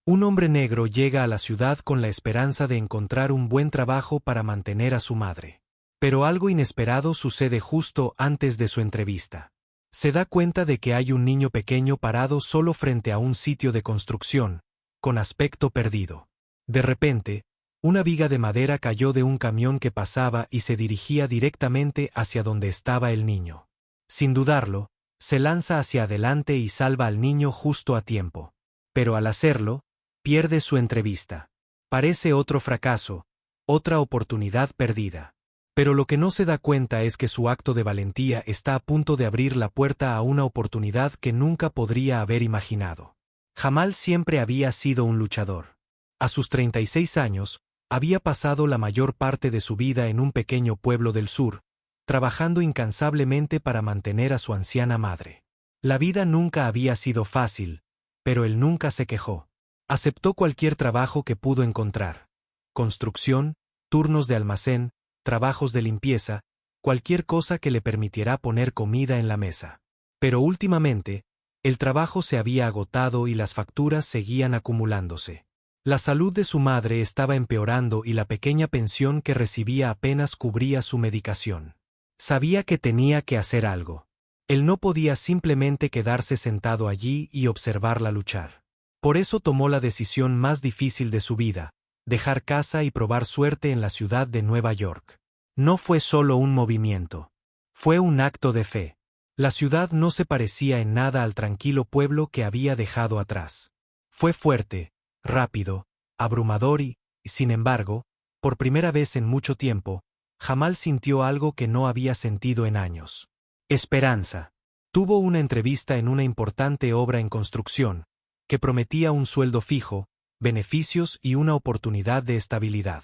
Un hombre negro llega a la ciudad con la esperanza de encontrar un buen trabajo para mantener a su madre. Pero algo inesperado sucede justo antes de su entrevista. Se da cuenta de que hay un niño pequeño parado solo frente a un sitio de construcción, con aspecto perdido. De repente, una viga de madera cayó de un camión que pasaba y se dirigía directamente hacia donde estaba el niño. Sin dudarlo, se lanza hacia adelante y salva al niño justo a tiempo. Pero al hacerlo, pierde su entrevista. Parece otro fracaso, otra oportunidad perdida. Pero lo que no se da cuenta es que su acto de valentía está a punto de abrir la puerta a una oportunidad que nunca podría haber imaginado. Jamal siempre había sido un luchador. A sus 36 años, había pasado la mayor parte de su vida en un pequeño pueblo del sur, trabajando incansablemente para mantener a su anciana madre. La vida nunca había sido fácil, pero él nunca se quejó. Aceptó cualquier trabajo que pudo encontrar. Construcción, turnos de almacén, trabajos de limpieza, cualquier cosa que le permitiera poner comida en la mesa. Pero últimamente, el trabajo se había agotado y las facturas seguían acumulándose. La salud de su madre estaba empeorando y la pequeña pensión que recibía apenas cubría su medicación. Sabía que tenía que hacer algo. Él no podía simplemente quedarse sentado allí y observarla luchar. Por eso tomó la decisión más difícil de su vida, dejar casa y probar suerte en la ciudad de Nueva York. No fue solo un movimiento. Fue un acto de fe. La ciudad no se parecía en nada al tranquilo pueblo que había dejado atrás. Fue fuerte, rápido, abrumador y, sin embargo, por primera vez en mucho tiempo, Jamal sintió algo que no había sentido en años. Esperanza. Tuvo una entrevista en una importante obra en construcción, que prometía un sueldo fijo, beneficios y una oportunidad de estabilidad.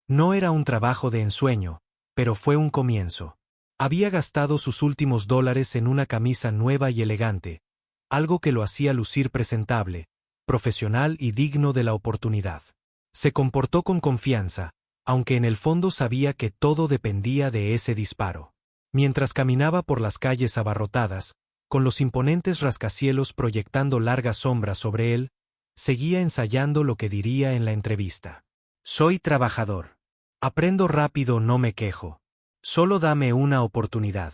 No era un trabajo de ensueño, pero fue un comienzo. Había gastado sus últimos dólares en una camisa nueva y elegante, algo que lo hacía lucir presentable, profesional y digno de la oportunidad. Se comportó con confianza, aunque en el fondo sabía que todo dependía de ese disparo. Mientras caminaba por las calles abarrotadas, con los imponentes rascacielos proyectando largas sombras sobre él, seguía ensayando lo que diría en la entrevista. Soy trabajador. Aprendo rápido, no me quejo. Solo dame una oportunidad.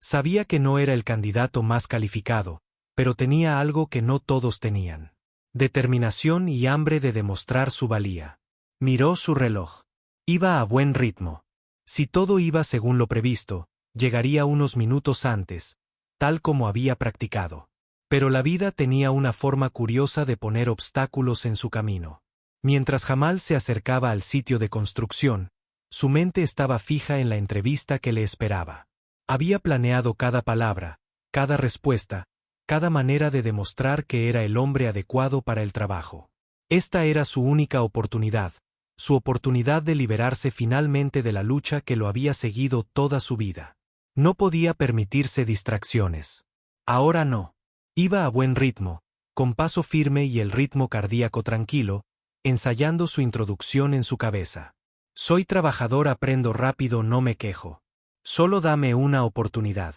Sabía que no era el candidato más calificado, pero tenía algo que no todos tenían. Determinación y hambre de demostrar su valía. Miró su reloj. Iba a buen ritmo. Si todo iba según lo previsto, llegaría unos minutos antes, tal como había practicado. Pero la vida tenía una forma curiosa de poner obstáculos en su camino. Mientras Jamal se acercaba al sitio de construcción, su mente estaba fija en la entrevista que le esperaba. Había planeado cada palabra, cada respuesta, cada manera de demostrar que era el hombre adecuado para el trabajo. Esta era su única oportunidad, su oportunidad de liberarse finalmente de la lucha que lo había seguido toda su vida. No podía permitirse distracciones. Ahora no. Iba a buen ritmo, con paso firme y el ritmo cardíaco tranquilo, ensayando su introducción en su cabeza. Soy trabajador, aprendo rápido, no me quejo. Solo dame una oportunidad.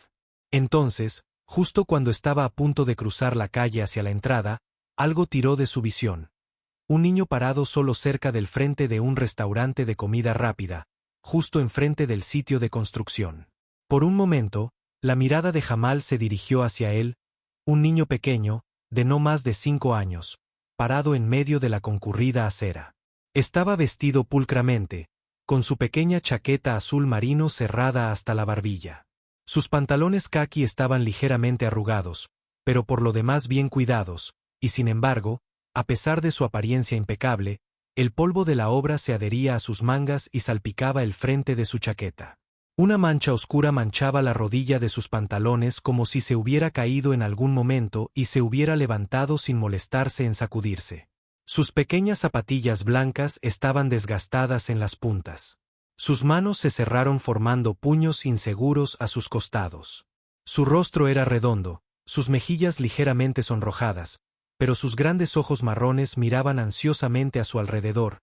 Entonces, justo cuando estaba a punto de cruzar la calle hacia la entrada, algo tiró de su visión. Un niño parado solo cerca del frente de un restaurante de comida rápida, justo enfrente del sitio de construcción. Por un momento, la mirada de Jamal se dirigió hacia él, un niño pequeño, de no más de 5 años, parado en medio de la concurrida acera. Estaba vestido pulcramente, con su pequeña chaqueta azul marino cerrada hasta la barbilla. Sus pantalones caqui estaban ligeramente arrugados, pero por lo demás bien cuidados, y sin embargo, a pesar de su apariencia impecable, el polvo de la obra se adhería a sus mangas y salpicaba el frente de su chaqueta. Una mancha oscura manchaba la rodilla de sus pantalones como si se hubiera caído en algún momento y se hubiera levantado sin molestarse en sacudirse. Sus pequeñas zapatillas blancas estaban desgastadas en las puntas. Sus manos se cerraron formando puños inseguros a sus costados. Su rostro era redondo, sus mejillas ligeramente sonrojadas, pero sus grandes ojos marrones miraban ansiosamente a su alrededor,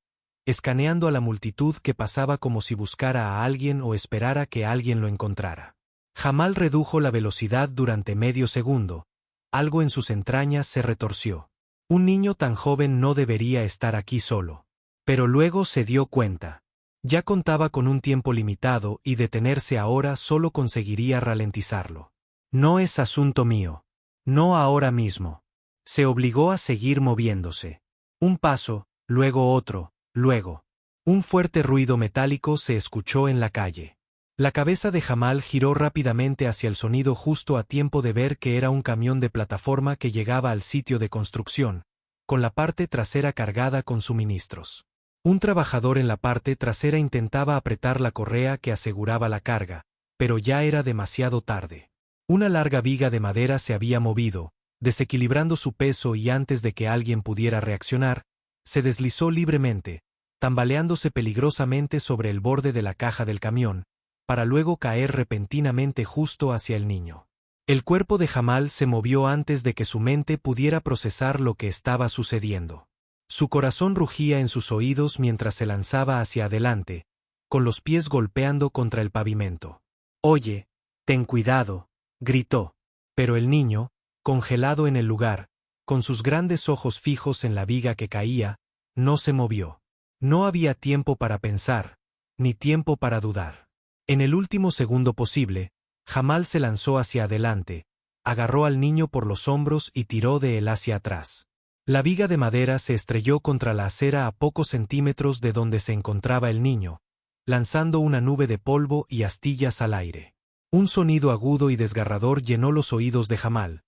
escaneando a la multitud que pasaba como si buscara a alguien o esperara que alguien lo encontrara. Jamal redujo la velocidad durante medio segundo. Algo en sus entrañas se retorció. Un niño tan joven no debería estar aquí solo. Pero luego se dio cuenta. Ya contaba con un tiempo limitado y detenerse ahora solo conseguiría ralentizarlo. No es asunto mío. No ahora mismo. Se obligó a seguir moviéndose. Un paso, luego otro, luego. Un fuerte ruido metálico se escuchó en la calle. La cabeza de Jamal giró rápidamente hacia el sonido justo a tiempo de ver que era un camión de plataforma que llegaba al sitio de construcción, con la parte trasera cargada con suministros. Un trabajador en la parte trasera intentaba apretar la correa que aseguraba la carga, pero ya era demasiado tarde. Una larga viga de madera se había movido, desequilibrando su peso y antes de que alguien pudiera reaccionar, se deslizó libremente, tambaleándose peligrosamente sobre el borde de la caja del camión, para luego caer repentinamente justo hacia el niño. El cuerpo de Jamal se movió antes de que su mente pudiera procesar lo que estaba sucediendo. Su corazón rugía en sus oídos mientras se lanzaba hacia adelante, con los pies golpeando contra el pavimento. «Oye, ten cuidado», gritó. Pero el niño, congelado en el lugar, con sus grandes ojos fijos en la viga que caía, no se movió. No había tiempo para pensar, ni tiempo para dudar. En el último segundo posible, Jamal se lanzó hacia adelante, agarró al niño por los hombros y tiró de él hacia atrás. La viga de madera se estrelló contra la acera a pocos centímetros de donde se encontraba el niño, lanzando una nube de polvo y astillas al aire. Un sonido agudo y desgarrador llenó los oídos de Jamal.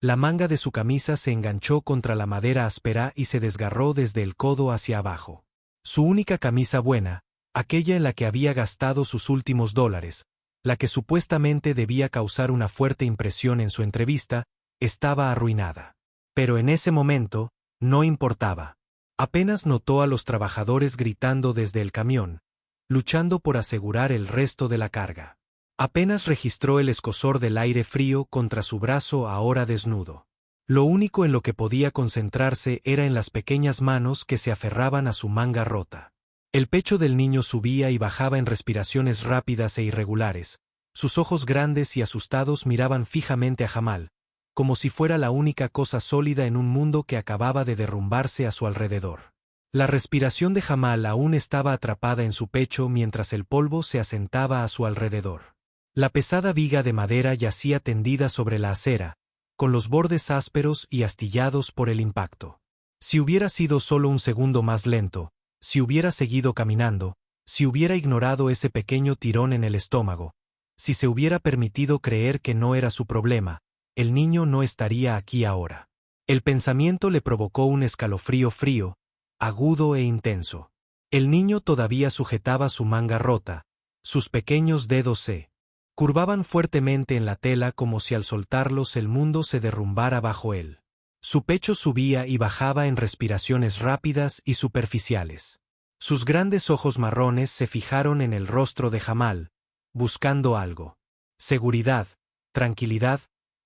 La manga de su camisa se enganchó contra la madera áspera y se desgarró desde el codo hacia abajo. Su única camisa buena, aquella en la que había gastado sus últimos $, la que supuestamente debía causar una fuerte impresión en su entrevista, estaba arruinada. Pero en ese momento, no importaba. Apenas notó a los trabajadores gritando desde el camión, luchando por asegurar el resto de la carga. Apenas registró el escozor del aire frío contra su brazo ahora desnudo. Lo único en lo que podía concentrarse era en las pequeñas manos que se aferraban a su manga rota. El pecho del niño subía y bajaba en respiraciones rápidas e irregulares. Sus ojos grandes y asustados miraban fijamente a Jamal, como si fuera la única cosa sólida en un mundo que acababa de derrumbarse a su alrededor. La respiración de Jamal aún estaba atrapada en su pecho mientras el polvo se asentaba a su alrededor. La pesada viga de madera yacía tendida sobre la acera, con los bordes ásperos y astillados por el impacto. Si hubiera sido solo un segundo más lento, si hubiera seguido caminando, si hubiera ignorado ese pequeño tirón en el estómago, si se hubiera permitido creer que no era su problema, el niño no estaría aquí ahora. El pensamiento le provocó un escalofrío frío, agudo e intenso. El niño todavía sujetaba su manga rota, sus pequeños dedos se curvaban fuertemente en la tela como si al soltarlos el mundo se derrumbara bajo él. Su pecho subía y bajaba en respiraciones rápidas y superficiales. Sus grandes ojos marrones se fijaron en el rostro de Jamal, buscando algo. Seguridad, tranquilidad,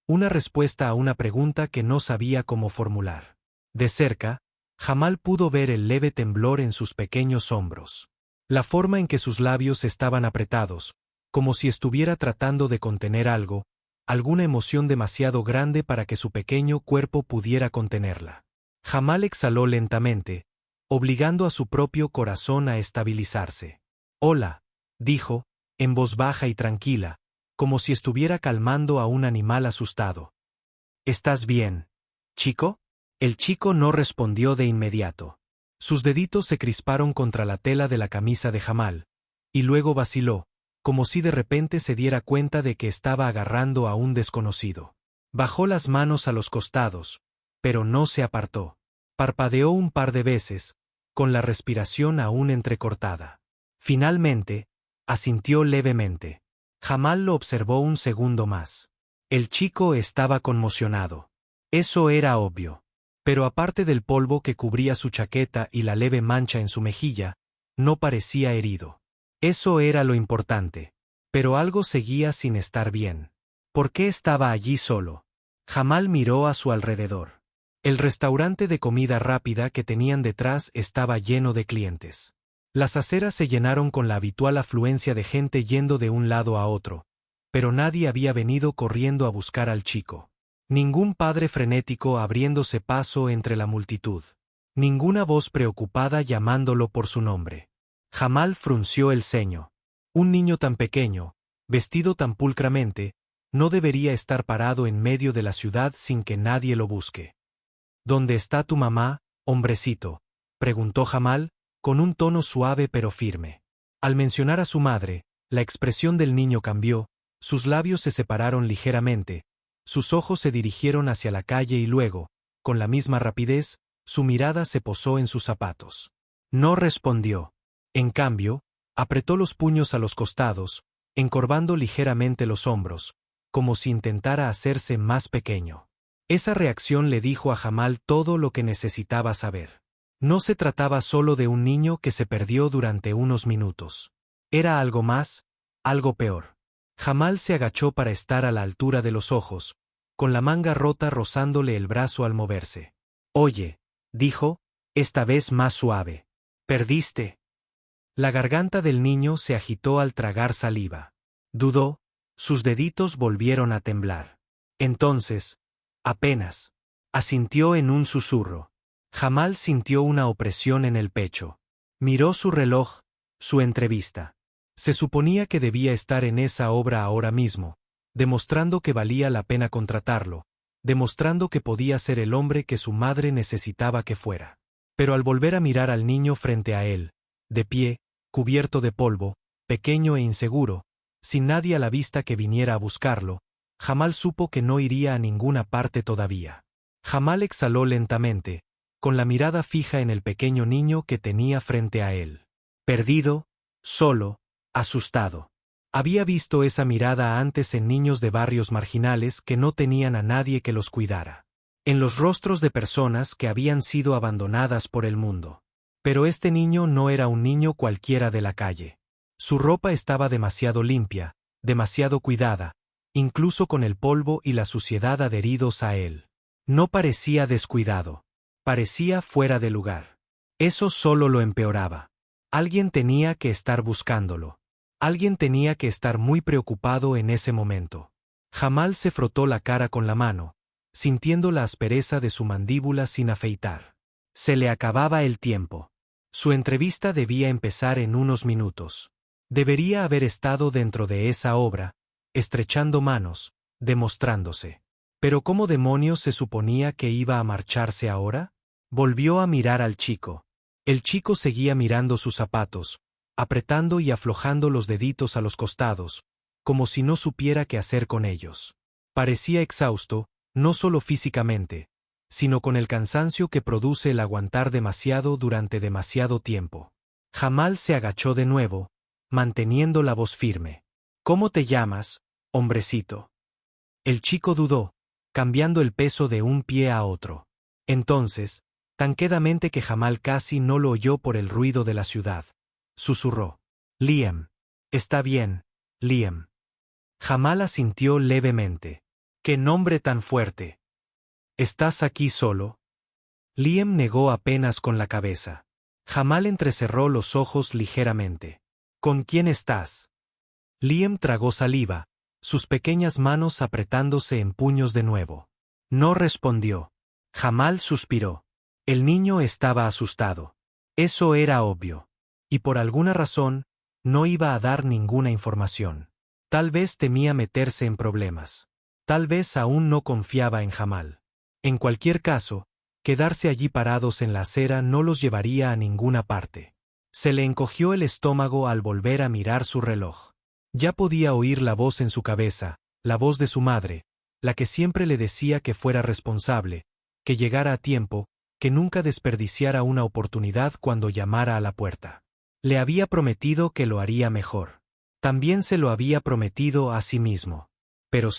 una respuesta a una pregunta que no sabía cómo formular. De cerca, Jamal pudo ver el leve temblor en sus pequeños hombros. La forma en que sus labios estaban apretados, como si estuviera tratando de contener algo, alguna emoción demasiado grande para que su pequeño cuerpo pudiera contenerla. Jamal exhaló lentamente, obligando a su propio corazón a estabilizarse. «Hola», dijo, en voz baja y tranquila, como si estuviera calmando a un animal asustado. «¿Estás bien, chico?» El chico no respondió de inmediato. Sus deditos se crisparon contra la tela de la camisa de Jamal, y luego vaciló, como si de repente se diera cuenta de que estaba agarrando a un desconocido. Bajó las manos a los costados, pero no se apartó. Parpadeó un par de veces, con la respiración aún entrecortada. Finalmente, asintió levemente. Jamal lo observó un segundo más. El chico estaba conmocionado. Eso era obvio. Pero aparte del polvo que cubría su chaqueta y la leve mancha en su mejilla, no parecía herido. Eso era lo importante. Pero algo seguía sin estar bien. ¿Por qué estaba allí solo? Jamal miró a su alrededor. El restaurante de comida rápida que tenían detrás estaba lleno de clientes. Las aceras se llenaron con la habitual afluencia de gente yendo de un lado a otro, pero nadie había venido corriendo a buscar al chico. Ningún padre frenético abriéndose paso entre la multitud. Ninguna voz preocupada llamándolo por su nombre. Jamal frunció el ceño. Un niño tan pequeño, vestido tan pulcramente, no debería estar parado en medio de la ciudad sin que nadie lo busque. ¿Dónde está tu mamá, hombrecito?, preguntó Jamal, con un tono suave pero firme. Al mencionar a su madre, la expresión del niño cambió, sus labios se separaron ligeramente, sus ojos se dirigieron hacia la calle y luego, con la misma rapidez, su mirada se posó en sus zapatos. No respondió. En cambio, apretó los puños a los costados, encorvando ligeramente los hombros, como si intentara hacerse más pequeño. Esa reacción le dijo a Jamal todo lo que necesitaba saber. No se trataba solo de un niño que se perdió durante unos minutos. Era algo más, algo peor. Jamal se agachó para estar a la altura de los ojos, con la manga rota rozándole el brazo al moverse. «Oye», dijo, esta vez más suave. «Perdiste». La garganta del niño se agitó al tragar saliva. Dudó, sus deditos volvieron a temblar. Entonces, apenas, asintió en un susurro. Jamal sintió una opresión en el pecho. Miró su reloj, su entrevista. Se suponía que debía estar en esa obra ahora mismo, demostrando que valía la pena contratarlo, demostrando que podía ser el hombre que su madre necesitaba que fuera. Pero al volver a mirar al niño frente a él, de pie, cubierto de polvo, pequeño e inseguro, sin nadie a la vista que viniera a buscarlo, Jamal supo que no iría a ninguna parte todavía. Jamal exhaló lentamente, con la mirada fija en el pequeño niño que tenía frente a él. Perdido, solo, asustado. Había visto esa mirada antes en niños de barrios marginales que no tenían a nadie que los cuidara. En los rostros de personas que habían sido abandonadas por el mundo. Pero este niño no era un niño cualquiera de la calle. Su ropa estaba demasiado limpia, demasiado cuidada, incluso con el polvo y la suciedad adheridos a él. No parecía descuidado. Parecía fuera de lugar. Eso solo lo empeoraba. Alguien tenía que estar buscándolo. Alguien tenía que estar muy preocupado en ese momento. Jamal se frotó la cara con la mano, sintiendo la aspereza de su mandíbula sin afeitar. Se le acababa el tiempo. Su entrevista debía empezar en unos minutos. Debería haber estado dentro de esa obra, estrechando manos, demostrándose. Pero ¿cómo demonios se suponía que iba a marcharse ahora? Volvió a mirar al chico. El chico seguía mirando sus zapatos, apretando y aflojando los deditos a los costados, como si no supiera qué hacer con ellos. Parecía exhausto, no solo físicamente, sino con el cansancio que produce el aguantar demasiado durante demasiado tiempo. Jamal se agachó de nuevo, manteniendo la voz firme. «¿Cómo te llamas, hombrecito?» El chico dudó, cambiando el peso de un pie a otro. Entonces, tan quedamente que Jamal casi no lo oyó por el ruido de la ciudad, susurró. «Liam. Está bien, Liam». Jamal asintió levemente. «¡Qué nombre tan fuerte! ¿Estás aquí solo?» Liam negó apenas con la cabeza. Jamal entrecerró los ojos ligeramente. «¿Con quién estás?» Liam tragó saliva, sus pequeñas manos apretándose en puños de nuevo. No respondió. Jamal suspiró. El niño estaba asustado. Eso era obvio. Y por alguna razón, no iba a dar ninguna información. Tal vez temía meterse en problemas. Tal vez aún no confiaba en Jamal. En cualquier caso, quedarse allí parados en la acera no los llevaría a ninguna parte. Se le encogió el estómago al volver a mirar su reloj. Ya podía oír la voz en su cabeza, la voz de su madre, la que siempre le decía que fuera responsable, que llegara a tiempo, que nunca desperdiciara una oportunidad cuando llamara a la puerta. Le había prometido que lo haría mejor. También se lo había prometido a sí mismo. Pero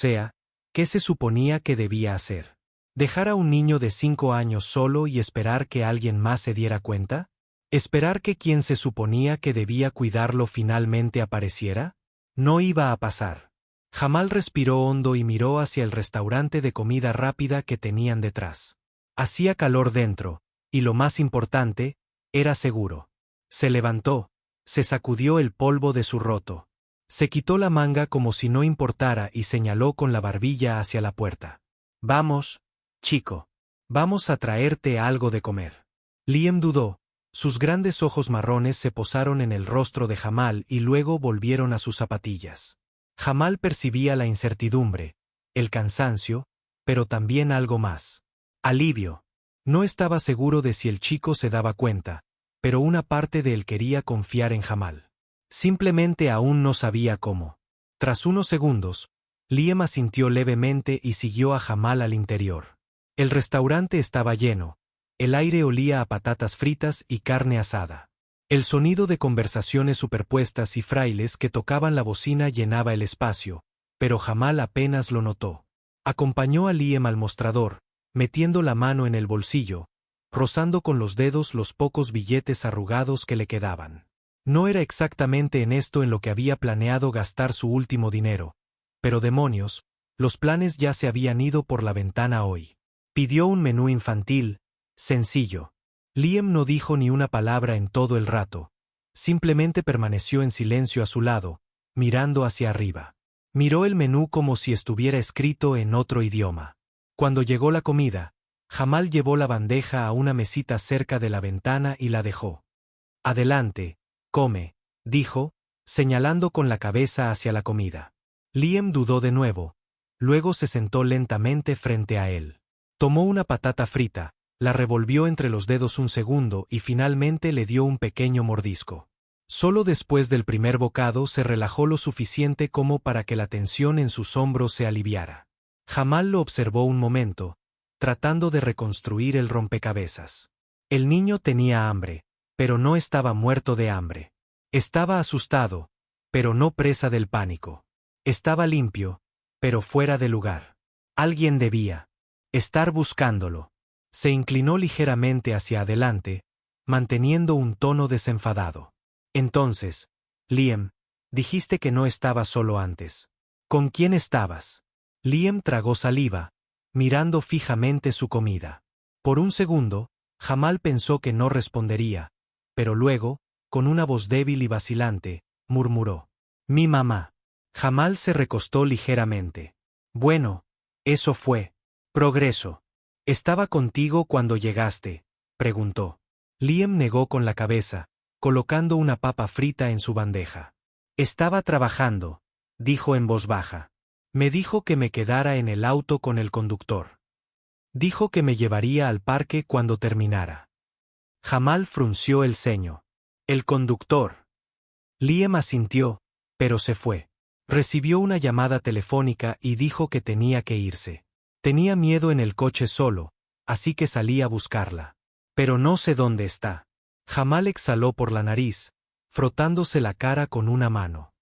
¿qué se suponía que debía hacer? ¿Dejar a un niño de 5 años solo y esperar que alguien más se diera cuenta? ¿Esperar que quien se suponía que debía cuidarlo finalmente apareciera? No iba a pasar. Jamal respiró hondo y miró hacia el restaurante de comida rápida que tenían detrás. Hacía calor dentro, y lo más importante, era seguro. Se levantó, se sacudió el polvo de su roto. Se quitó la manga como si no importara y señaló con la barbilla hacia la puerta. Vamos, chico. Vamos a traerte algo de comer. Liam dudó. Sus grandes ojos marrones se posaron en el rostro de Jamal y luego volvieron a sus zapatillas. Jamal percibía la incertidumbre, el cansancio, pero también algo más. Alivio. No estaba seguro de si el chico se daba cuenta, pero una parte de él quería confiar en Jamal. Simplemente aún no sabía cómo. Tras unos segundos, Liam asintió levemente y siguió a Jamal al interior. El restaurante estaba lleno. El aire olía a patatas fritas y carne asada. El sonido de conversaciones superpuestas y frailes que tocaban la bocina llenaba el espacio, pero Jamal apenas lo notó. Acompañó a Liam al mostrador, metiendo la mano en el bolsillo, rozando con los dedos los pocos billetes arrugados que le quedaban. No era exactamente en esto en lo que había planeado gastar su último dinero, pero demonios, los planes ya se habían ido por la ventana hoy. Pidió un menú infantil, sencillo. Liam no dijo ni una palabra en todo el rato, simplemente permaneció en silencio a su lado, mirando hacia arriba. Miró el menú como si estuviera escrito en otro idioma. Cuando llegó la comida, Jamal llevó la bandeja a una mesita cerca de la ventana y la dejó. Adelante, come, dijo, señalando con la cabeza hacia la comida. Liam dudó de nuevo, luego se sentó lentamente frente a él. Tomó una patata frita, la revolvió entre los dedos un segundo y finalmente le dio un pequeño mordisco. Solo después del primer bocado se relajó lo suficiente como para que la tensión en sus hombros se aliviara. Jamal lo observó un momento, tratando de reconstruir el rompecabezas. El niño tenía hambre, pero no estaba muerto de hambre. Estaba asustado, pero no presa del pánico. Estaba limpio, pero fuera de lugar. Alguien debía estar buscándolo. Se inclinó ligeramente hacia adelante, manteniendo un tono desenfadado. Entonces, Liam, dijiste que no estabas solo antes. ¿Con quién estabas? Liam tragó saliva, mirando fijamente su comida. Por un segundo, Jamal pensó que no respondería, pero luego, con una voz débil y vacilante, murmuró: Mi mamá. Jamal se recostó ligeramente. Bueno, eso fue progreso. ¿Estaba contigo cuando llegaste?, preguntó. Liam negó con la cabeza, colocando una papa frita en su bandeja. Estaba trabajando, dijo en voz baja. Me dijo que me quedara en el auto con el conductor. Dijo que me llevaría al parque cuando terminara. Jamal frunció el ceño. El conductor. Liam asintió, pero se fue. Recibió una llamada telefónica y dijo que tenía que irse. Tenía miedo en el coche solo, así que salí a buscarla. Pero no sé dónde está. Jamal exhaló por la nariz, frotándose la cara con una mano.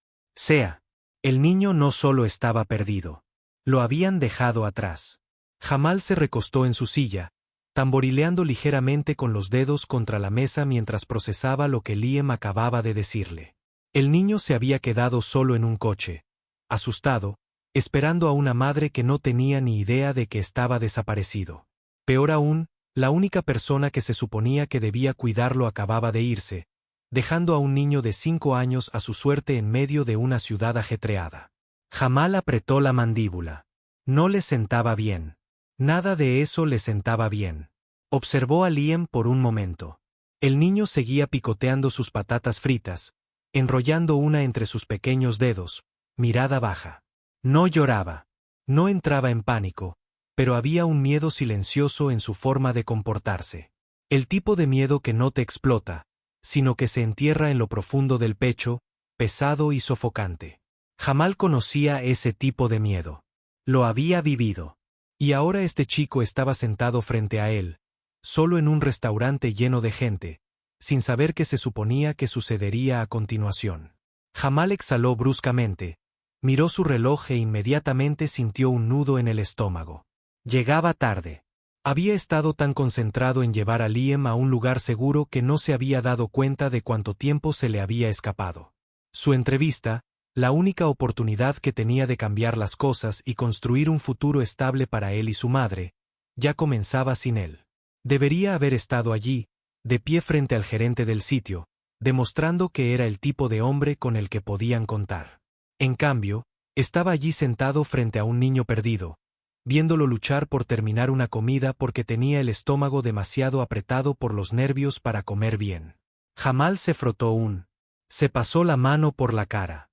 El niño no solo estaba perdido. Lo habían dejado atrás. Jamal se recostó en su silla, tamborileando ligeramente con los dedos contra la mesa mientras procesaba lo que Liam acababa de decirle. El niño se había quedado solo en un coche, asustado, esperando a una madre que no tenía ni idea de que estaba desaparecido. Peor aún, la única persona que se suponía que debía cuidarlo acababa de irse, dejando a un niño de 5 años a su suerte en medio de una ciudad ajetreada. Jamal apretó la mandíbula. No le sentaba bien. Nada de eso le sentaba bien. Observó a Liam por un momento. El niño seguía picoteando sus patatas fritas, enrollando una entre sus pequeños dedos, mirada baja. No lloraba. No entraba en pánico, pero había un miedo silencioso en su forma de comportarse. El tipo de miedo que no te explota, sino que se entierra en lo profundo del pecho, pesado y sofocante. Jamal conocía ese tipo de miedo. Lo había vivido. Y ahora este chico estaba sentado frente a él, solo en un restaurante lleno de gente, sin saber qué se suponía que sucedería a continuación. Jamal exhaló bruscamente, miró su reloj e inmediatamente sintió un nudo en el estómago. Llegaba tarde. Había estado tan concentrado en llevar a Liam a un lugar seguro que no se había dado cuenta de cuánto tiempo se le había escapado. Su entrevista, la única oportunidad que tenía de cambiar las cosas y construir un futuro estable para él y su madre, ya comenzaba sin él. Debería haber estado allí, de pie frente al gerente del sitio, demostrando que era el tipo de hombre con el que podían contar. En cambio, estaba allí sentado frente a un niño perdido, viéndolo luchar por terminar una comida porque tenía el estómago demasiado apretado por los nervios para comer bien. Jamal se pasó la mano por la cara.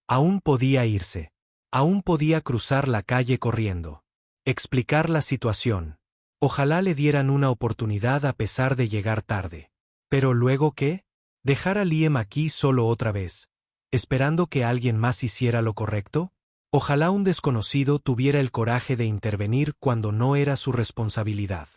Aún podía irse. Aún podía cruzar la calle corriendo. Explicar la situación. Ojalá le dieran una oportunidad a pesar de llegar tarde. ¿Pero luego qué? ¿Dejar a Liam aquí solo otra vez, esperando que alguien más hiciera lo correcto? Ojalá un desconocido tuviera el coraje de intervenir cuando no era su responsabilidad.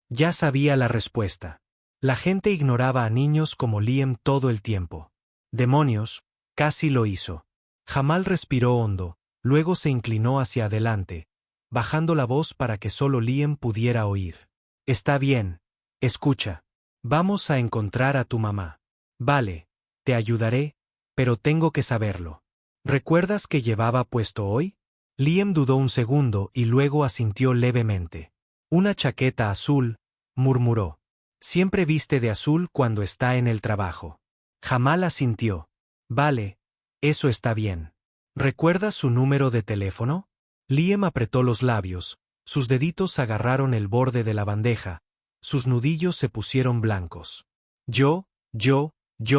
Ya sabía la respuesta. La gente ignoraba a niños como Liam todo el tiempo. Demonios, casi lo hizo. Jamal respiró hondo, luego se inclinó hacia adelante, bajando la voz para que solo Liam pudiera oír. Está bien, escucha. Vamos a encontrar a tu mamá. Vale, te ayudaré, pero tengo que saberlo. ¿Recuerdas qué llevaba puesto hoy? Liam dudó un segundo y luego asintió levemente. Una chaqueta azul, murmuró. Siempre viste de azul cuando está en el trabajo. Jamal asintió. Vale, eso está bien. ¿Recuerdas su número de teléfono? Liam apretó los labios, sus deditos agarraron el borde de la bandeja, sus nudillos se pusieron blancos. Yo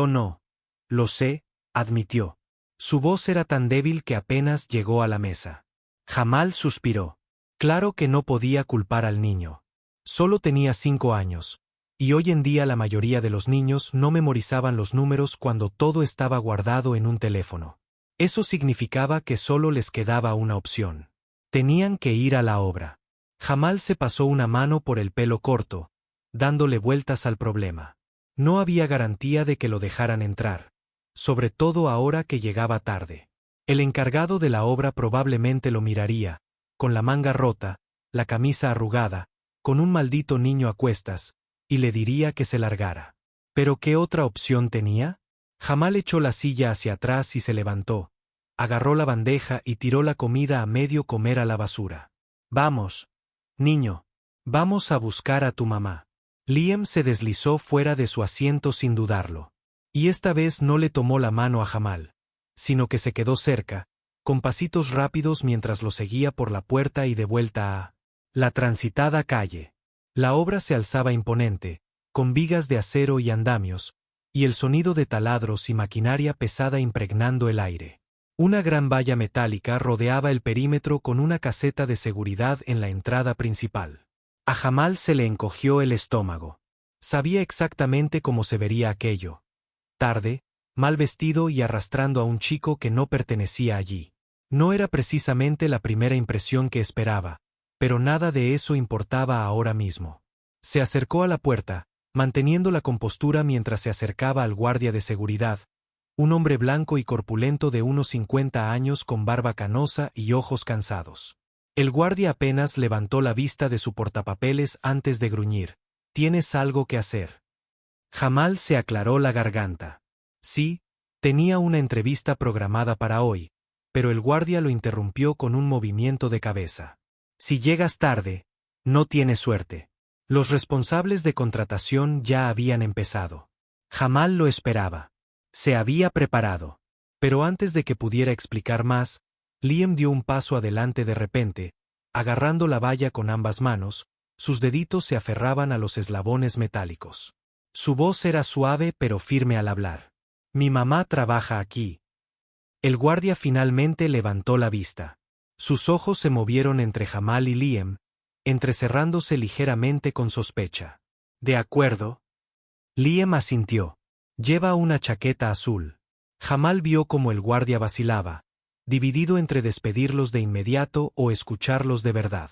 no. Lo sé, admitió. Su voz era tan débil que apenas llegó a la mesa. Jamal suspiró. Claro que no podía culpar al niño. Solo tenía 5 años, y hoy en día la mayoría de los niños no memorizaban los números cuando todo estaba guardado en un teléfono. Eso significaba que solo les quedaba una opción. Tenían que ir a la obra. Jamal se pasó una mano por el pelo corto, dándole vueltas al problema. No había garantía de que lo dejaran entrar, sobre todo ahora que llegaba tarde. El encargado de la obra probablemente lo miraría, con la manga rota, la camisa arrugada, con un maldito niño a cuestas, y le diría que se largara. ¿Pero qué otra opción tenía? Jamal echó la silla hacia atrás y se levantó, agarró la bandeja y tiró la comida a medio comer a la basura. Vamos, niño, vamos a buscar a tu mamá. Liam se deslizó fuera de su asiento sin dudarlo. Y esta vez no le tomó la mano a Jamal, sino que se quedó cerca, con pasitos rápidos mientras lo seguía por la puerta y de vuelta a la transitada calle. La obra se alzaba imponente, con vigas de acero y andamios, y el sonido de taladros y maquinaria pesada impregnando el aire. Una gran valla metálica rodeaba el perímetro con una caseta de seguridad en la entrada principal. A Jamal se le encogió el estómago. Sabía exactamente cómo se vería aquello. Tarde, mal vestido y arrastrando a un chico que no pertenecía allí. No era precisamente la primera impresión que esperaba, pero nada de eso importaba ahora mismo. Se acercó a la puerta, manteniendo la compostura mientras se acercaba al guardia de seguridad, un hombre blanco y corpulento de unos 50 años con barba canosa y ojos cansados. El guardia apenas levantó la vista de su portapapeles antes de gruñir. ¿Tienes algo que hacer? Jamal se aclaró la garganta. Sí, tenía una entrevista programada para hoy, pero el guardia lo interrumpió con un movimiento de cabeza. Si llegas tarde, no tienes suerte. Los responsables de contratación ya habían empezado. Jamal lo esperaba. Se había preparado. Pero antes de que pudiera explicar más, Liam dio un paso adelante de repente, agarrando la valla con ambas manos, sus deditos se aferraban a los eslabones metálicos. Su voz era suave pero firme al hablar. Mi mamá trabaja aquí. El guardia finalmente levantó la vista. Sus ojos se movieron entre Jamal y Liam, entrecerrándose ligeramente con sospecha. ¿De acuerdo? Liam asintió. Lleva una chaqueta azul. Jamal vio cómo el guardia vacilaba, dividido entre despedirlos de inmediato o escucharlos de verdad.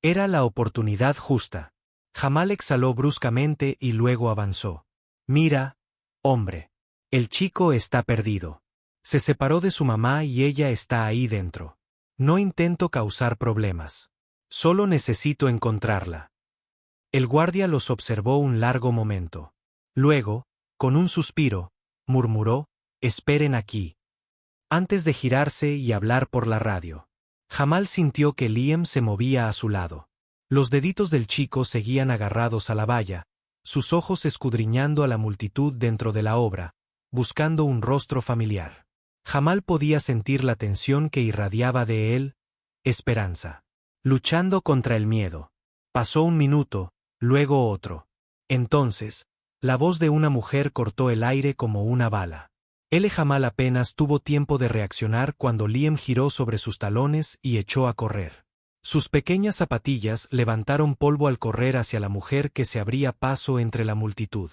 Era la oportunidad justa. Jamal exhaló bruscamente y luego avanzó. Mira, hombre. El chico está perdido. Se separó de su mamá y ella está ahí dentro. No intento causar problemas. Solo necesito encontrarla. El guardia los observó un largo momento. Luego, con un suspiro, murmuró, esperen aquí. Antes de girarse y hablar por la radio. Jamal sintió que Liam se movía a su lado. Los deditos del chico seguían agarrados a la valla, sus ojos escudriñando a la multitud dentro de la obra, buscando un rostro familiar. Jamal podía sentir la tensión que irradiaba de él, esperanza. luchando contra el miedo. Pasó un minuto, luego otro. Entonces, la voz de una mujer cortó el aire como una bala. Jamal apenas tuvo tiempo de reaccionar cuando Liam giró sobre sus talones y echó a correr. Sus pequeñas zapatillas levantaron polvo al correr hacia la mujer que se abría paso entre la multitud.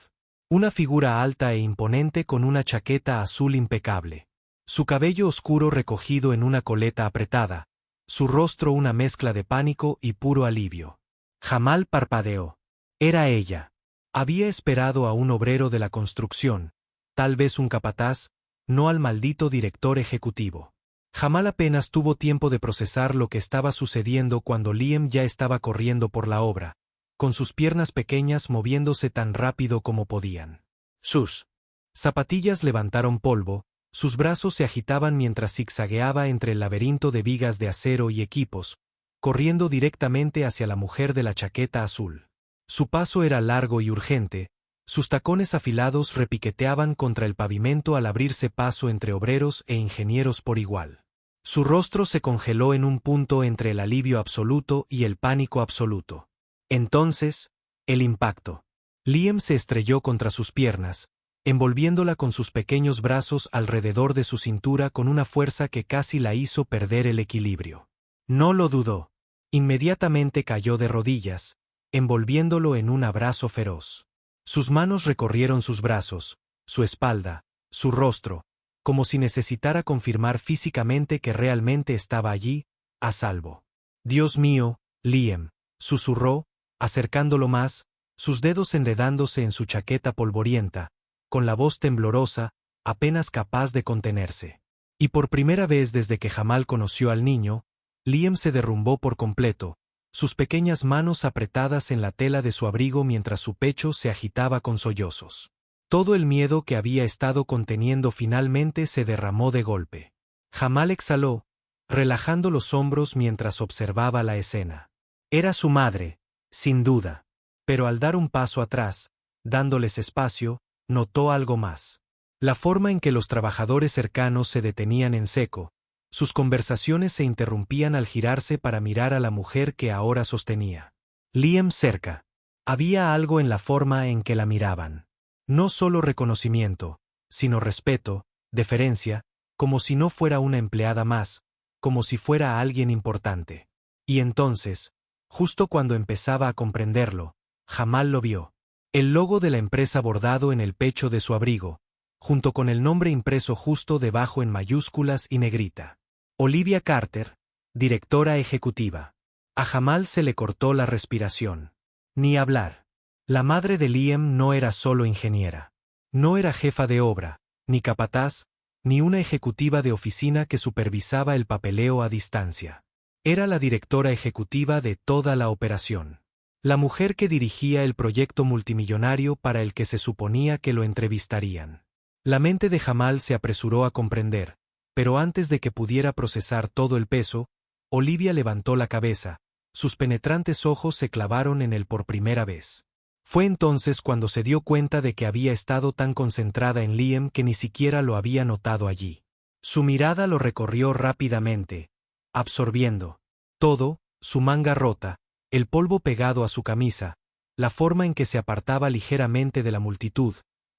Una figura alta e imponente con una chaqueta azul impecable. Su cabello oscuro recogido en una coleta apretada, su rostro una mezcla de pánico y puro alivio. Jamal parpadeó. Era ella. Había esperado a un obrero de la construcción, tal vez un capataz, no al maldito director ejecutivo. Jamal apenas tuvo tiempo de procesar lo que estaba sucediendo cuando Liam ya estaba corriendo por la obra, con sus piernas pequeñas moviéndose tan rápido como podían. Sus zapatillas levantaron polvo, sus brazos se agitaban mientras zigzagueaba entre el laberinto de vigas de acero y equipos, corriendo directamente hacia la mujer de la chaqueta azul. Su paso era largo y urgente, sus tacones afilados repiqueteaban contra el pavimento al abrirse paso entre obreros e ingenieros por igual. Su rostro se congeló en un punto entre el alivio absoluto y el pánico absoluto. Entonces, el impacto. Liam se estrelló contra sus piernas, envolviéndola con sus pequeños brazos alrededor de su cintura con una fuerza que casi la hizo perder el equilibrio. No lo dudó. Inmediatamente cayó de rodillas, envolviéndolo en un abrazo feroz. Sus manos recorrieron sus brazos, su espalda, su rostro, como si necesitara confirmar físicamente que realmente estaba allí, a salvo. «Dios mío, Liam», susurró, acercándolo más, sus dedos enredándose en su chaqueta polvorienta, con la voz temblorosa, apenas capaz de contenerse. Y por primera vez desde que Jamal conoció al niño, Liam se derrumbó por completo, sus pequeñas manos apretadas en la tela de su abrigo mientras su pecho se agitaba con sollozos. Todo el miedo que había estado conteniendo finalmente se derramó de golpe. Jamal exhaló, relajando los hombros mientras observaba la escena. Era su madre, sin duda, pero al dar un paso atrás, dándoles espacio, notó algo más. La forma en que los trabajadores cercanos se detenían en seco, sus conversaciones se interrumpían al girarse para mirar a la mujer que ahora sostenía. Liam cerca. Había algo en la forma en que la miraban. No solo reconocimiento, sino respeto, deferencia, como si no fuera una empleada más, como si fuera alguien importante. Y entonces, justo cuando empezaba a comprenderlo, Jamal lo vio. El logo de la empresa bordado en el pecho de su abrigo, junto con el nombre impreso justo debajo en mayúsculas y negrita. Olivia Carter, directora ejecutiva. A Jamal se le cortó la respiración. Ni hablar. La madre de Liam no era solo ingeniera. No era jefa de obra, ni capataz, ni una ejecutiva de oficina que supervisaba el papeleo a distancia. Era la directora ejecutiva de toda la operación. La mujer que dirigía el proyecto multimillonario para el que se suponía que lo entrevistarían. La mente de Jamal se apresuró a comprender, pero antes de que pudiera procesar todo el peso, Olivia levantó la cabeza, sus penetrantes ojos se clavaron en él por primera vez. Fue entonces cuando se dio cuenta de que había estado tan concentrada en Liam que ni siquiera lo había notado allí. Su mirada lo recorrió rápidamente, absorbiendo todo, su manga rota, el polvo pegado a su camisa, la forma en que se apartaba ligeramente de la multitud,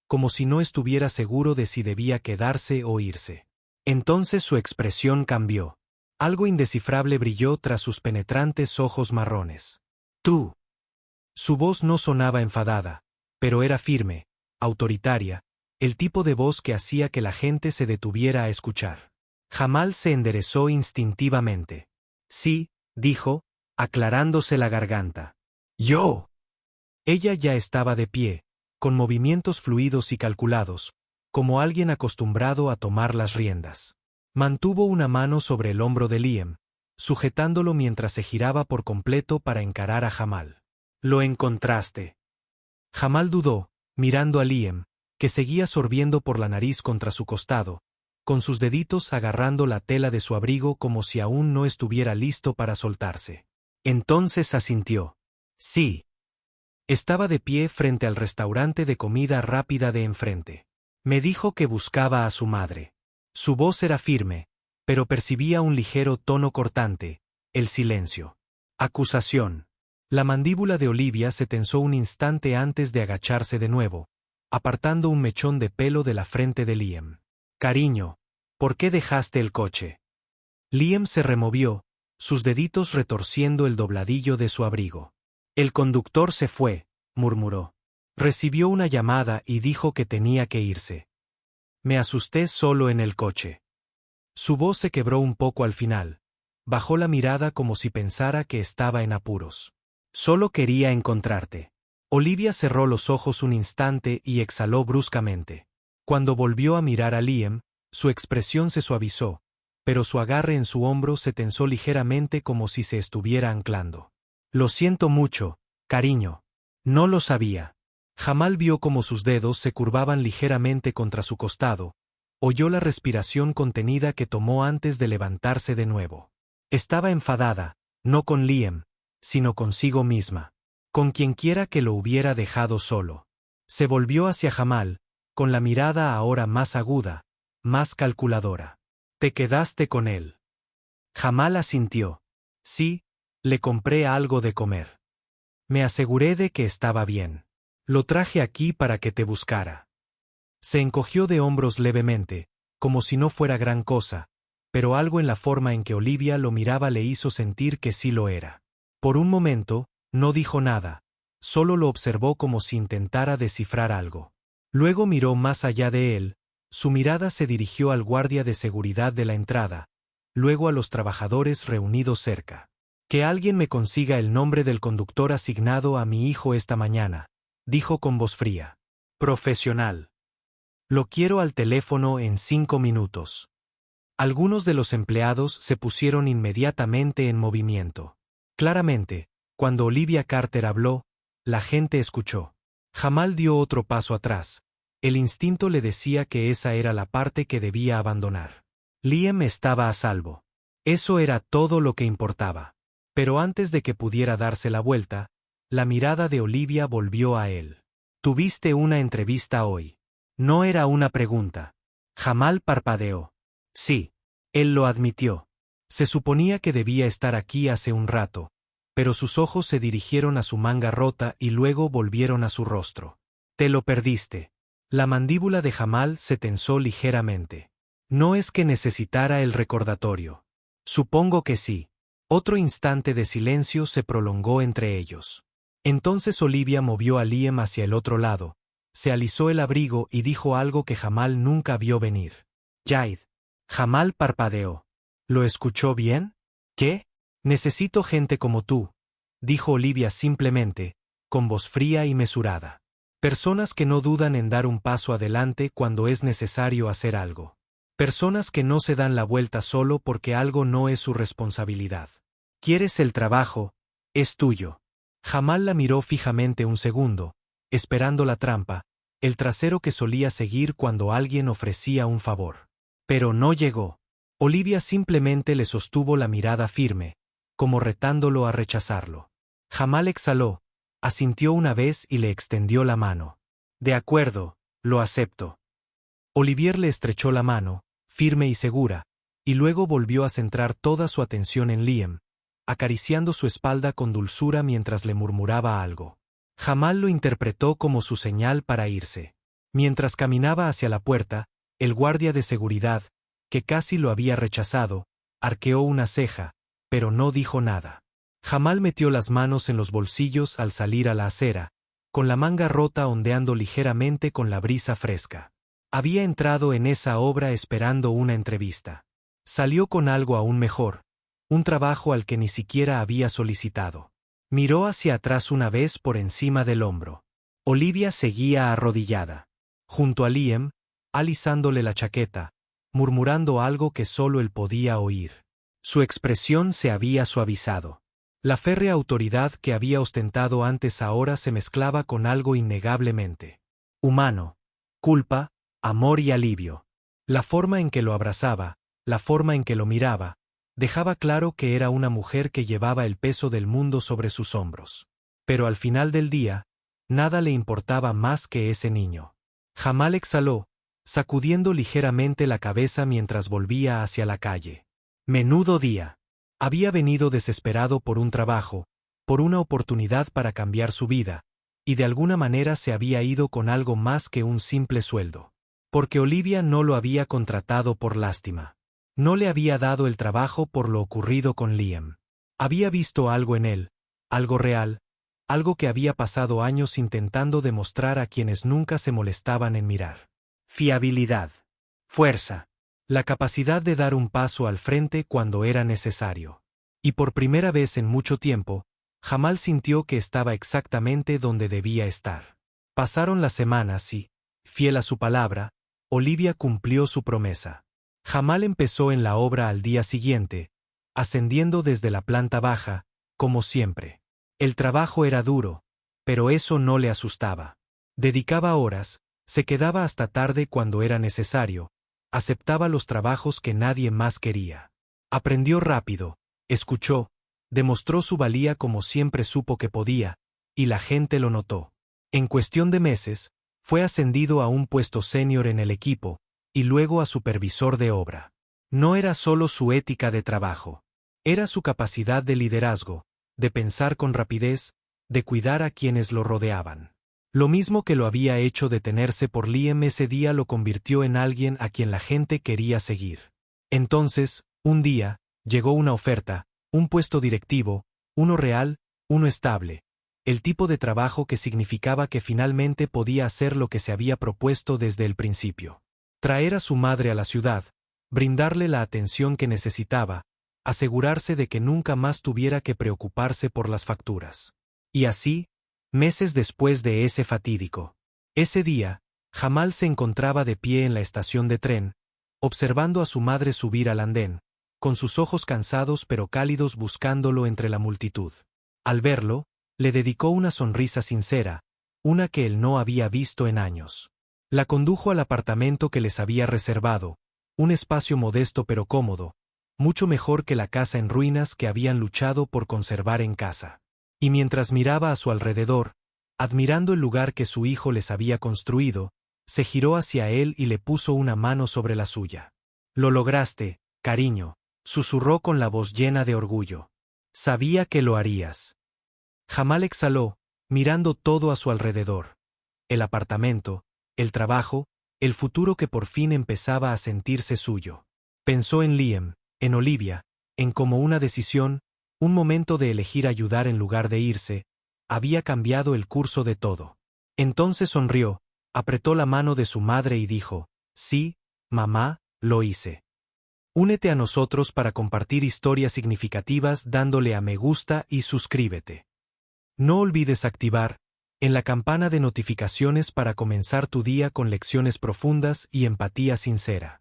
como si no estuviera seguro de si debía quedarse o irse. Entonces su expresión cambió. Algo indescifrable brilló tras sus penetrantes ojos marrones. «Tú». Su voz no sonaba enfadada, pero era firme, autoritaria, el tipo de voz que hacía que la gente se detuviera a escuchar. Jamal se enderezó instintivamente. «Sí», dijo, aclarándose la garganta. «Yo». Ella ya estaba de pie, con movimientos fluidos y calculados, como alguien acostumbrado a tomar las riendas. Mantuvo una mano sobre el hombro de Liam, sujetándolo mientras se giraba por completo para encarar a Jamal. «Lo encontraste». Jamal dudó, mirando a Liam, que seguía sorbiendo por la nariz contra su costado, con sus deditos agarrando la tela de su abrigo como si aún no estuviera listo para soltarse. Entonces asintió. «Sí». Estaba de pie frente al restaurante de comida rápida de enfrente. «Me dijo que buscaba a su madre». Su voz era firme, pero percibía un ligero tono cortante, el silencio. Acusación. La mandíbula de Olivia se tensó un instante antes de agacharse de nuevo, apartando un mechón de pelo de la frente de Liam. Cariño, ¿por qué dejaste el coche? Liam se removió, sus deditos retorciendo el dobladillo de su abrigo. El conductor se fue, murmuró. Recibió una llamada y dijo que tenía que irse. Me asusté solo en el coche. Su voz se quebró un poco al final. Bajó la mirada como si pensara que estaba en apuros. Solo quería encontrarte. Olivia cerró los ojos un instante y exhaló bruscamente. Cuando volvió a mirar a Liam, su expresión se suavizó, pero su agarre en su hombro se tensó ligeramente como si se estuviera anclando. Lo siento mucho, cariño. No lo sabía. Jamal vio como sus dedos se curvaban ligeramente contra su costado. Oyó la respiración contenida que tomó antes de levantarse de nuevo. Estaba enfadada, no con Liam, sino consigo misma. Con quienquiera que lo hubiera dejado solo. Se volvió hacia Jamal, con la mirada ahora más aguda, más calculadora. ¿Te quedaste con él? Jamal asintió. Sí, le compré algo de comer. Me aseguré de que estaba bien. Lo traje aquí para que te buscara. Se encogió de hombros levemente, como si no fuera gran cosa, pero algo en la forma en que Olivia lo miraba le hizo sentir que sí lo era. Por un momento, no dijo nada, solo lo observó como si intentara descifrar algo. Luego miró más allá de él, su mirada se dirigió al guardia de seguridad de la entrada, luego a los trabajadores reunidos cerca. Que alguien me consiga el nombre del conductor asignado a mi hijo esta mañana, dijo con voz fría. Profesional. Lo quiero al teléfono en 5 minutos. Algunos de los empleados se pusieron inmediatamente en movimiento. Claramente, cuando Olivia Carter habló, la gente escuchó. Jamal dio otro paso atrás. El instinto le decía que esa era la parte que debía abandonar. Liam estaba a salvo. Eso era todo lo que importaba. Pero antes de que pudiera darse la vuelta, la mirada de Olivia volvió a él. Tuviste una entrevista hoy. No era una pregunta. Jamal parpadeó. Sí. Él lo admitió. Se suponía que debía estar aquí hace un rato, pero sus ojos se dirigieron a su manga rota y luego volvieron a su rostro. Te lo perdiste. La mandíbula de Jamal se tensó ligeramente. No es que necesitara el recordatorio. Supongo que sí. Otro instante de silencio se prolongó entre ellos. Entonces Olivia movió a Liam hacia el otro lado, se alisó el abrigo y dijo algo que Jamal nunca vio venir. Jaid. Jamal parpadeó. ¿Lo escuchó bien? ¿Qué? Necesito gente como tú, dijo Olivia simplemente, con voz fría y mesurada. Personas que no dudan en dar un paso adelante cuando es necesario hacer algo. Personas que no se dan la vuelta solo porque algo no es su responsabilidad. ¿Quieres el trabajo? Es tuyo. Jamal la miró fijamente un segundo, esperando la trampa, el trasero que solía seguir cuando alguien ofrecía un favor. Pero no llegó. Olivia simplemente le sostuvo la mirada firme, como retándolo a rechazarlo. Jamal exhaló, asintió una vez y le extendió la mano. De acuerdo, lo acepto. Olivier le estrechó la mano, firme y segura, y luego volvió a centrar toda su atención en Liam, acariciando su espalda con dulzura mientras le murmuraba algo. Jamal lo interpretó como su señal para irse. Mientras caminaba hacia la puerta, el guardia de seguridad, que casi lo había rechazado, arqueó una ceja, pero no dijo nada. Jamal metió las manos en los bolsillos al salir a la acera, con la manga rota ondeando ligeramente con la brisa fresca. Había entrado en esa obra esperando una entrevista. Salió con algo aún mejor, un trabajo al que ni siquiera había solicitado. Miró hacia atrás una vez por encima del hombro. Olivia seguía arrodillada, junto a Liam, alisándole la chaqueta, murmurando algo que solo él podía oír. Su expresión se había suavizado. La férrea autoridad que había ostentado antes ahora se mezclaba con algo innegablemente humano, culpa, amor y alivio. La forma en que lo abrazaba, la forma en que lo miraba, dejaba claro que era una mujer que llevaba el peso del mundo sobre sus hombros. Pero al final del día, nada le importaba más que ese niño. Jamal exhaló, sacudiendo ligeramente la cabeza mientras volvía hacia la calle. Menudo día. Había venido desesperado por un trabajo, por una oportunidad para cambiar su vida, y de alguna manera se había ido con algo más que un simple sueldo. Porque Olivia no lo había contratado por lástima. No le había dado el trabajo por lo ocurrido con Liam. Había visto algo en él, algo real, algo que había pasado años intentando demostrar a quienes nunca se molestaban en mirar. Fiabilidad. Fuerza. La capacidad de dar un paso al frente cuando era necesario. Y por primera vez en mucho tiempo, Jamal sintió que estaba exactamente donde debía estar. Pasaron las semanas y, fiel a su palabra, Olivia cumplió su promesa. Jamal empezó en la obra al día siguiente, ascendiendo desde la planta baja, como siempre. El trabajo era duro, pero eso no le asustaba. Dedicaba horas, se quedaba hasta tarde cuando era necesario, aceptaba los trabajos que nadie más quería. Aprendió rápido, escuchó, demostró su valía como siempre supo que podía, y la gente lo notó. En cuestión de meses, fue ascendido a un puesto senior en el equipo, y luego a supervisor de obra. No era solo su ética de trabajo. Era su capacidad de liderazgo, de pensar con rapidez, de cuidar a quienes lo rodeaban. Lo mismo que lo había hecho detenerse por Liam ese día lo convirtió en alguien a quien la gente quería seguir. Entonces, un día, llegó una oferta, un puesto directivo, uno real, uno estable, el tipo de trabajo que significaba que finalmente podía hacer lo que se había propuesto desde el principio. Traer a su madre a la ciudad, brindarle la atención que necesitaba, asegurarse de que nunca más tuviera que preocuparse por las facturas. Y así, meses después de ese fatídico. Ese día, Jamal se encontraba de pie en la estación de tren, observando a su madre subir al andén, con sus ojos cansados pero cálidos buscándolo entre la multitud. Al verlo, le dedicó una sonrisa sincera, una que él no había visto en años. La condujo al apartamento que les había reservado, un espacio modesto pero cómodo, mucho mejor que la casa en ruinas que habían luchado por conservar en casa. Y mientras miraba a su alrededor, admirando el lugar que su hijo les había construido, se giró hacia él y le puso una mano sobre la suya. «Lo lograste, cariño», susurró con la voz llena de orgullo. «Sabía que lo harías». Jamal exhaló, mirando todo a su alrededor. El apartamento, el trabajo, el futuro que por fin empezaba a sentirse suyo. Pensó en Liam, en Olivia, en cómo una decisión, un momento de elegir ayudar en lugar de irse, había cambiado el curso de todo. Entonces sonrió, apretó la mano de su madre y dijo, «Sí, mamá, lo hice». Únete a nosotros para compartir historias significativas dándole a me gusta y suscríbete. No olvides activar en la campana de notificaciones para comenzar tu día con lecciones profundas y empatía sincera.